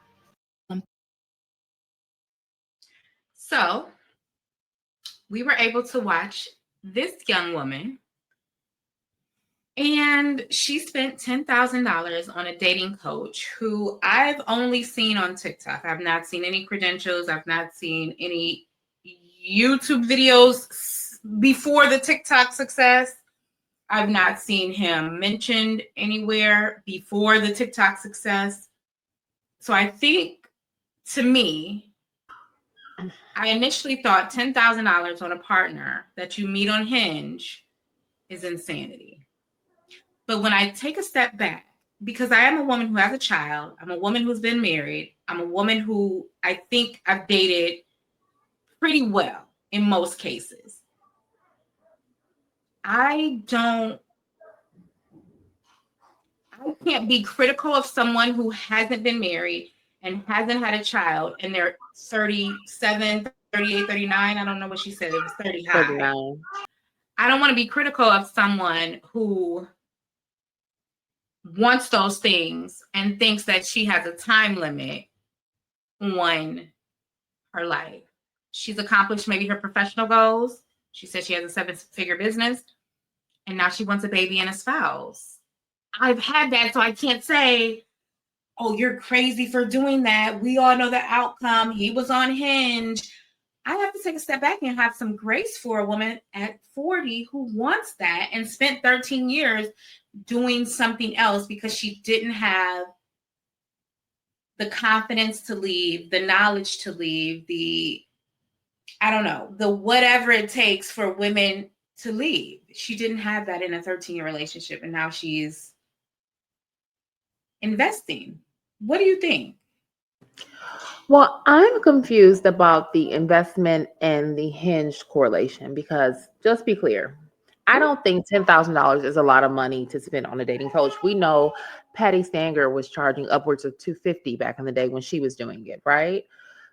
So we were able to watch this young woman And she spent $10,000 on a dating coach who I've only seen on TikTok. I've not seen any credentials. I've not seen any YouTube videos before the TikTok success. I've not seen him mentioned anywhere before the TikTok success. So I think, to me, I initially thought $10,000 on a partner that you meet on Hinge is insanity. But when I take a step back, because I am a woman who has a child, I'm a woman who's been married, I'm a woman who I think I've dated pretty well in most cases. I can't be critical of someone who hasn't been married and hasn't had a child and they're 37, 38, 39. I don't know what she said. It was 30 high. 39. I don't want to be critical of someone who wants those things and thinks that she has a time limit on her life. She's accomplished maybe her professional goals. She said she has a 7-figure business and now she wants a baby and a spouse. I've had that, so I can't say, oh, you're crazy for doing that. We all know the outcome. He was on Hinge. I have to take a step back and have some grace for a woman at 40 who wants that and spent 13 years doing something else because she didn't have the confidence to leave, the knowledge to leave, the whatever it takes for women to leave. She didn't have that in a 13-year relationship, and now she's investing. What do you think? Well, I'm confused about the investment and the Hinge correlation because, just be clear, I don't think $10,000 is a lot of money to spend on a dating coach. We know Patty Stanger was charging upwards of $250 back in the day when she was doing it, right?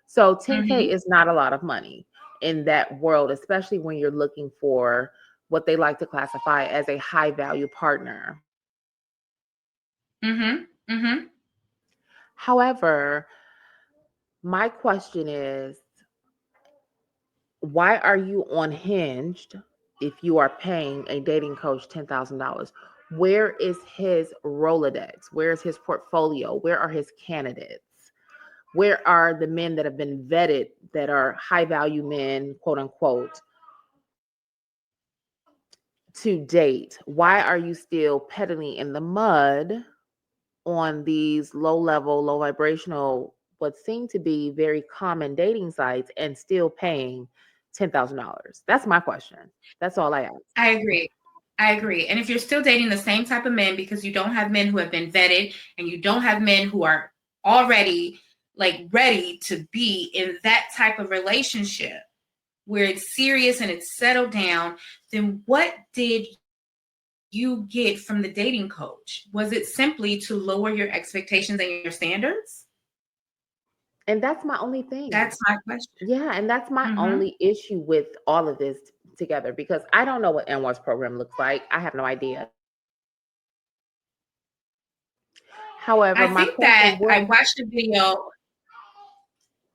So $10K is not a lot of money in that world, especially when you're looking for what they like to classify as a high value partner. However, my question is, why are you on Hinged if you are paying a dating coach $10,000? Where is his Rolodex? Where is his portfolio? Where are his candidates? Where are the men that have been vetted that are high value men, quote unquote, to date? Why are you still pedaling in the mud on these low level, low vibrational, what seem to be very common dating sites and still paying $10,000? That's my question. That's all I ask. I agree. And if you're still dating the same type of men because you don't have men who have been vetted and you don't have men who are already ready to be in that type of relationship where it's serious and it's settled down, then what did you get from the dating coach? Was it simply to lower your expectations and your standards? And that's my only thing. That's my question. Yeah, and that's my only issue with all of this together, because I don't know what Anwar's program looks like. I have no idea. However, I think that I watched a video.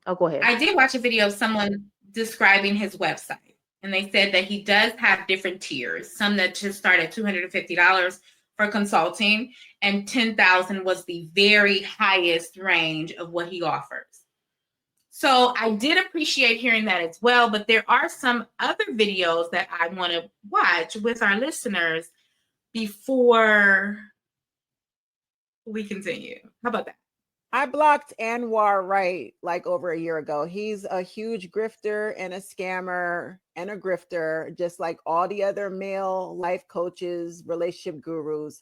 Oh, go ahead. I did watch a video of someone describing his website. And they said that he does have different tiers, some that just start at $250 for consulting, and $10,000 was the very highest range of what he offers. So I did appreciate hearing that as well, but there are some other videos that I want to watch with our listeners before we continue. How about that? I blocked Anwar Wright over a year ago. He's a huge grifter and a scammer and a grifter, just like all the other male life coaches, relationship gurus.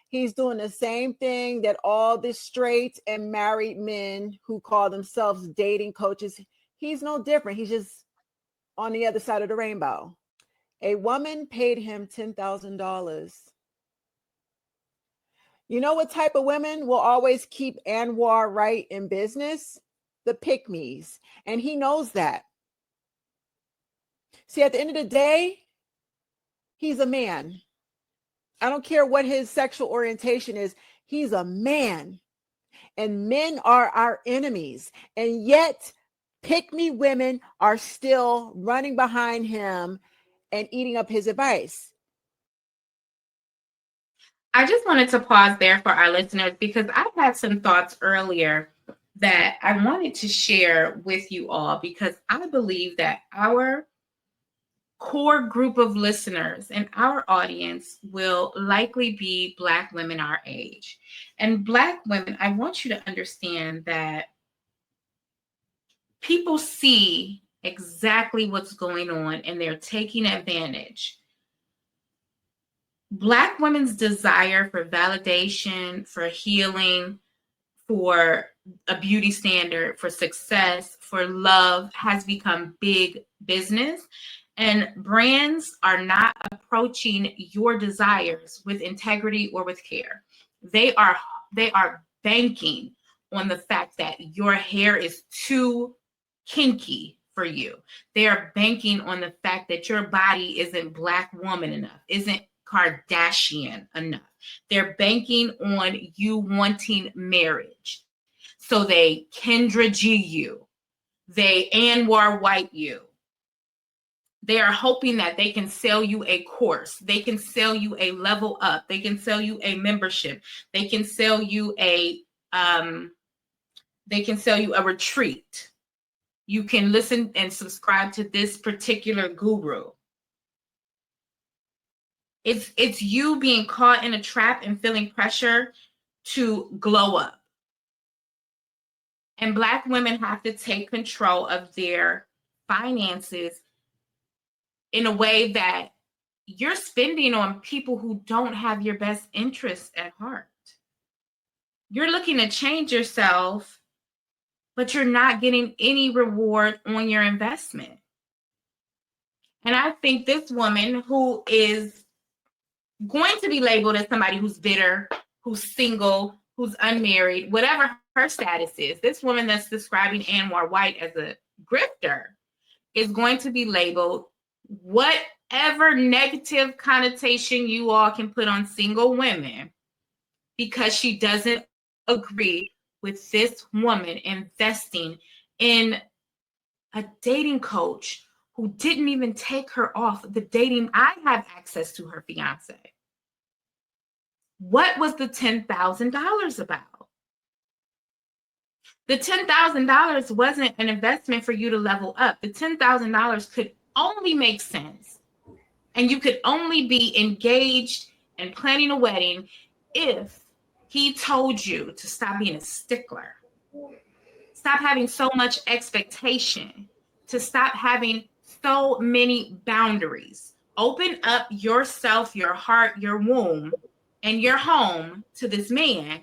He's doing the same thing that all the straight and married men who call themselves dating coaches, he's no different. He's just on the other side of the rainbow. A woman paid him $10,000. You know what type of women will always keep Anwar Wright in business? The pick-me's. And he knows that. See, at the end of the day, he's a man. I don't care what his sexual orientation is. He's a man. And men are our enemies. And yet, pick-me women are still running behind him and eating up his advice. I just wanted to pause there for our listeners because I had some thoughts earlier that I wanted to share with you all, because I believe that our core group of listeners and our audience will likely be Black women our age. And Black women, I want you to understand that people see exactly what's going on and they're taking advantage. Black women's desire for validation, for healing, for a beauty standard, for success, for love has become big business. And brands are not approaching your desires with integrity or with care. They are banking on the fact that your hair is too kinky for you. They are banking on the fact that your body isn't Black woman enough, isn't Kardashian enough. They're banking on you wanting marriage. So they Kendra G you. They Anwar White you. They are hoping that they can sell you a course. They can sell you a level up. They can sell you a membership. They can sell you a retreat. You can listen and subscribe to this particular guru. It's you being caught in a trap and feeling pressure to glow up. And Black women have to take control of their finances in a way that you're spending on people who don't have your best interests at heart. You're looking to change yourself, but you're not getting any reward on your investment. And I think this woman, who is going to be labeled as somebody who's bitter, who's single, who's unmarried, whatever her status is, this woman that's describing Anwar White as a grifter is going to be labeled whatever negative connotation you all can put on single women, because she doesn't agree with this woman investing in a dating coach who didn't even take her off the dating. I have access to her fiance. What was the $10,000 about? The $10,000 wasn't an investment for you to level up. The $10,000 could only make sense, and you could only be engaged and planning a wedding if he told you to stop being a stickler, stop having so much expectation, to stop having so many boundaries. Open up yourself, your heart, your womb, and your home to this man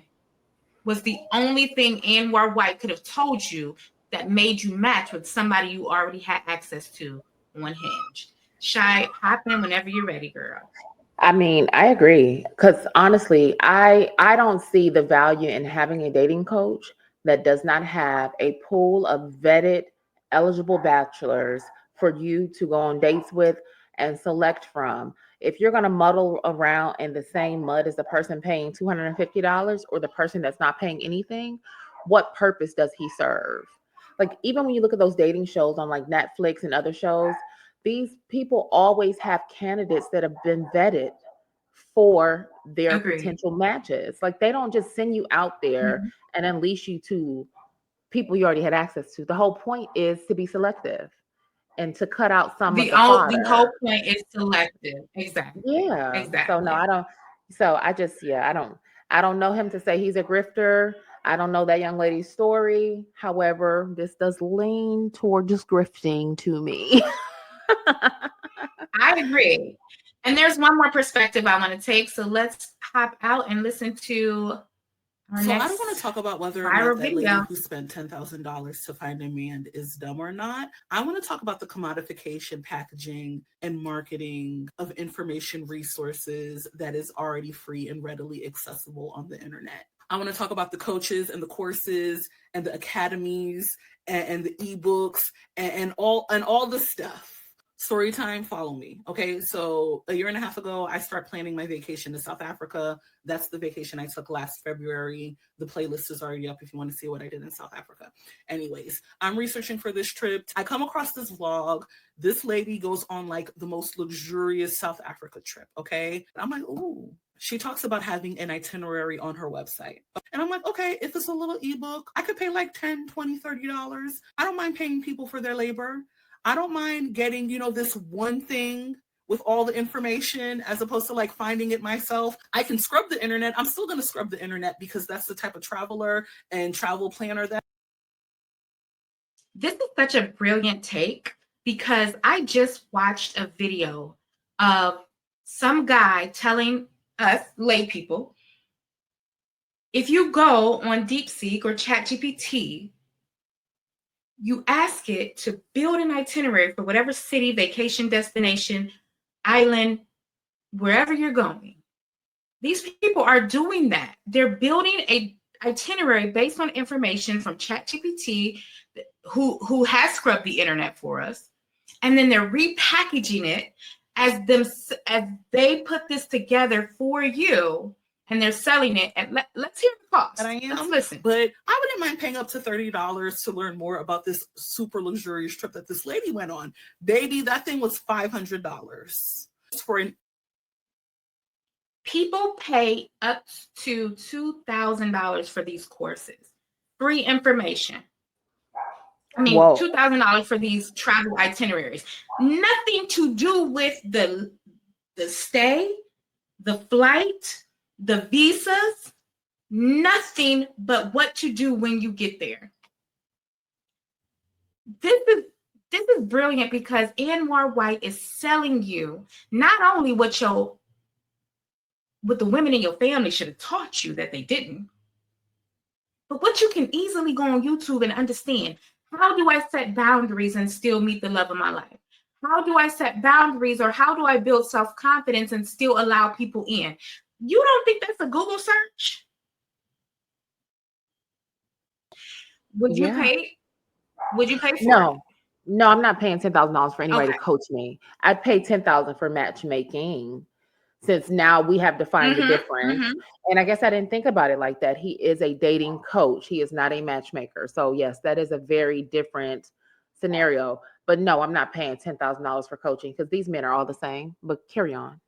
was the only thing Anwar White could have told you that made you match with somebody you already had access to on Hinge. Shy, hop in whenever you're ready, girl. I mean, I agree, because honestly, I don't see the value in having a dating coach that does not have a pool of vetted, eligible bachelors for you to go on dates with and select from. If you're going to muddle around in the same mud as the person paying $250 or the person that's not paying anything, what purpose does he serve? Like, even when you look at those dating shows on like Netflix and other shows, these people always have candidates that have been vetted for their potential matches. Like, they don't just send you out there and unleash you to people you already had access to. The whole point is to be selective and to cut out some of the fodder. The whole point is selective. Exactly. Yeah. Exactly. So no, I don't. So I don't know him to say he's a grifter. I don't know that young lady's story. However, this does lean toward just grifting to me. I agree. And there's one more perspective I want to take. So let's hop out and listen to our So next I don't want to talk about whether or viral not that video. lady who spent $10,000 to find a man is dumb or not. I want to talk about the commodification, packaging, and marketing of information resources that is already free and readily accessible on the internet. I want to talk about the coaches and the courses and the academies and the ebooks and all the stuff. Story time, follow me. Okay, so a year and a half ago, I started planning my vacation to South Africa. That's the vacation I took last February. The playlist is already up if you want to see what I did in South Africa. Anyways, I'm researching for this trip. I come across this vlog. This lady goes on like the most luxurious South Africa trip, okay? I'm like, ooh. She talks about having an itinerary on her website. And I'm like, okay, if it's a little ebook, I could pay like $10, $20, $30. I don't mind paying people for their labor. I don't mind getting, this one thing with all the information as opposed to like finding it myself. I can scrub the internet. I'm still going to scrub the internet because that's the type of traveler and travel planner that. This is such a brilliant take because I just watched a video of some guy telling us lay people, if you go on DeepSeek or ChatGPT, you ask it to build an itinerary for whatever city, vacation destination, island, wherever you're going. These people are doing that. They're building a itinerary based on information from ChatGPT, who has scrubbed the internet for us, and then they're repackaging it as they put this together for you, and they're selling it. And let's hear the cost. And I am, let's listen. But I wouldn't mind paying up to $30 to learn more about this super luxurious trip that this lady went on. Baby, that thing was $500 for an. People pay up to $2,000 for these courses. Free information. I mean, $2,000 for these travel itineraries. Nothing to do with the stay, the flight, the visas, nothing but what to do when you get there. This is brilliant because Anwar White is selling you not only what the women in your family should have taught you that they didn't, but what you can easily go on YouTube and understand. How do I set boundaries and still meet the love of my life? How do I set boundaries, or how do I build self-confidence and still allow people in? You don't think that's a Google search? Would you pay for it? No, I'm not paying $10,000 for anybody to coach me. I'd pay $10,000 for matchmaking, since now we have defined the difference. And I guess I didn't think about it like that. He is a dating coach. He is not a matchmaker. So yes, that is a very different scenario. But no, I'm not paying $10,000 for coaching because these men are all the same. But carry on.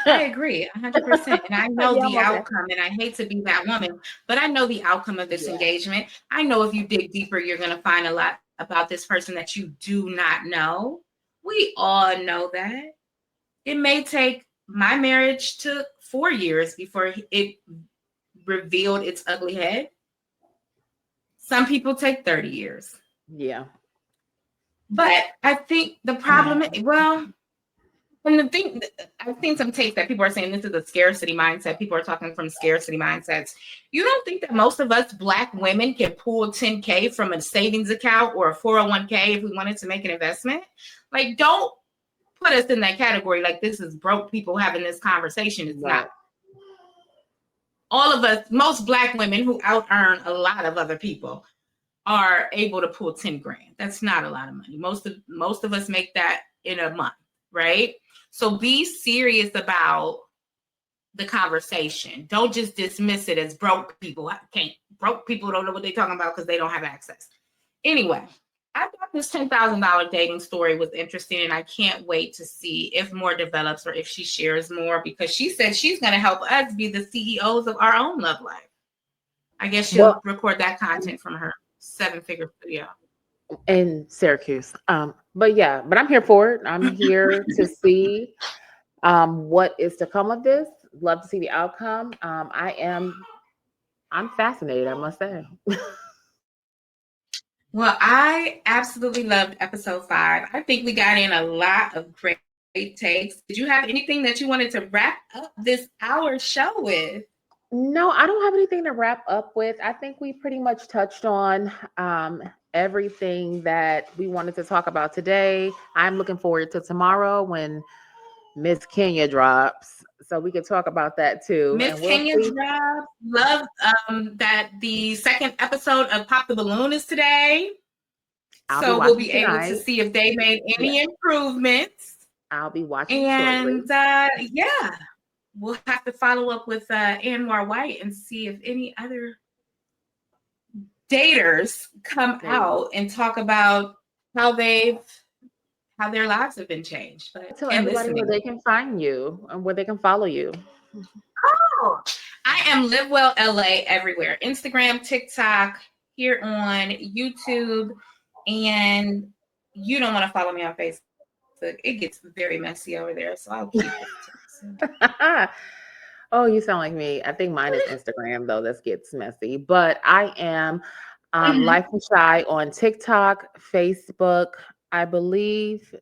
I agree 100%. And I know the outcome, and I hate to be that woman, but I know the outcome of this engagement. I know if you dig deeper, you're going to find a lot about this person that you do not know. We all know that. It may take, my marriage took 4 years before it revealed its ugly head. Some people take 30 years. Yeah. But I think the problem is, and the thing, I've seen some takes that people are saying this is a scarcity mindset. People are talking from scarcity mindsets. You don't think that most of us Black women can pull $10K from a savings account or a 401k if we wanted to make an investment? Like, don't put us in that category like this is broke people having this conversation. It's not. All of us, most Black women who out earn a lot of other people, are able to pull 10 grand. That's not a lot of money. Most of us make that in a month, right? So be serious about the conversation. Don't just dismiss it as broke people. Broke people don't know what they're talking about because they don't have access. Anyway, I thought this $10,000 dating story was interesting, and I can't wait to see if more develops or if she shares more, because she said she's going to help us be the CEOs of our own love life. I guess she'll record that content from her 7-figure studio in Syracuse. But I'm here for it. I'm here to see what is to come of this. Love to see the outcome. I'm fascinated, I must say. Well, I absolutely loved episode 5. I think we got in a lot of great takes. Did you have anything that you wanted to wrap up this hour show with? No, I don't have anything to wrap up with. I think we pretty much touched on everything that we wanted to talk about today. I'm looking forward to tomorrow when Miss Kenya drops, so we could talk about that too. Miss Kenya drops. Love that the second episode of Pop the Balloon is today. I'll be So we'll watching be able to tonight. see if they made any improvements. I'll be watching shortly. And yeah, we'll have to follow up with Anwar White and see if any other daters come out and talk about how their lives have been changed. But Tell and everybody where listening. they can find you and where they can follow you. Oh, I am Live Well LA everywhere. Instagram, TikTok, here on YouTube. And you don't want to follow me on Facebook. It gets very messy over there. So I'll keep it to myself. Oh, you sound like me. I think mine is Instagram, though. This gets messy. But I am Life with Shy on TikTok, Facebook. I believe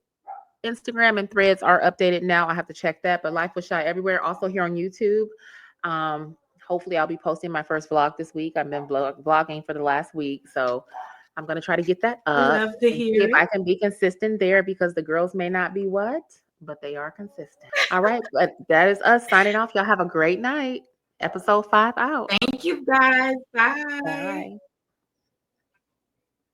Instagram and Threads are updated now. I have to check that. But Life with Shy everywhere. Also here on YouTube. Hopefully, I'll be posting my first vlog this week. I've been vlogging for the last week. So I'm going to try to get that up. Love to and see hear if I can be consistent there because the girls may not be what? But they are consistent. All right. But that is us signing off. Y'all have a great night. Episode 5 out. Thank you, guys. Bye. Bye.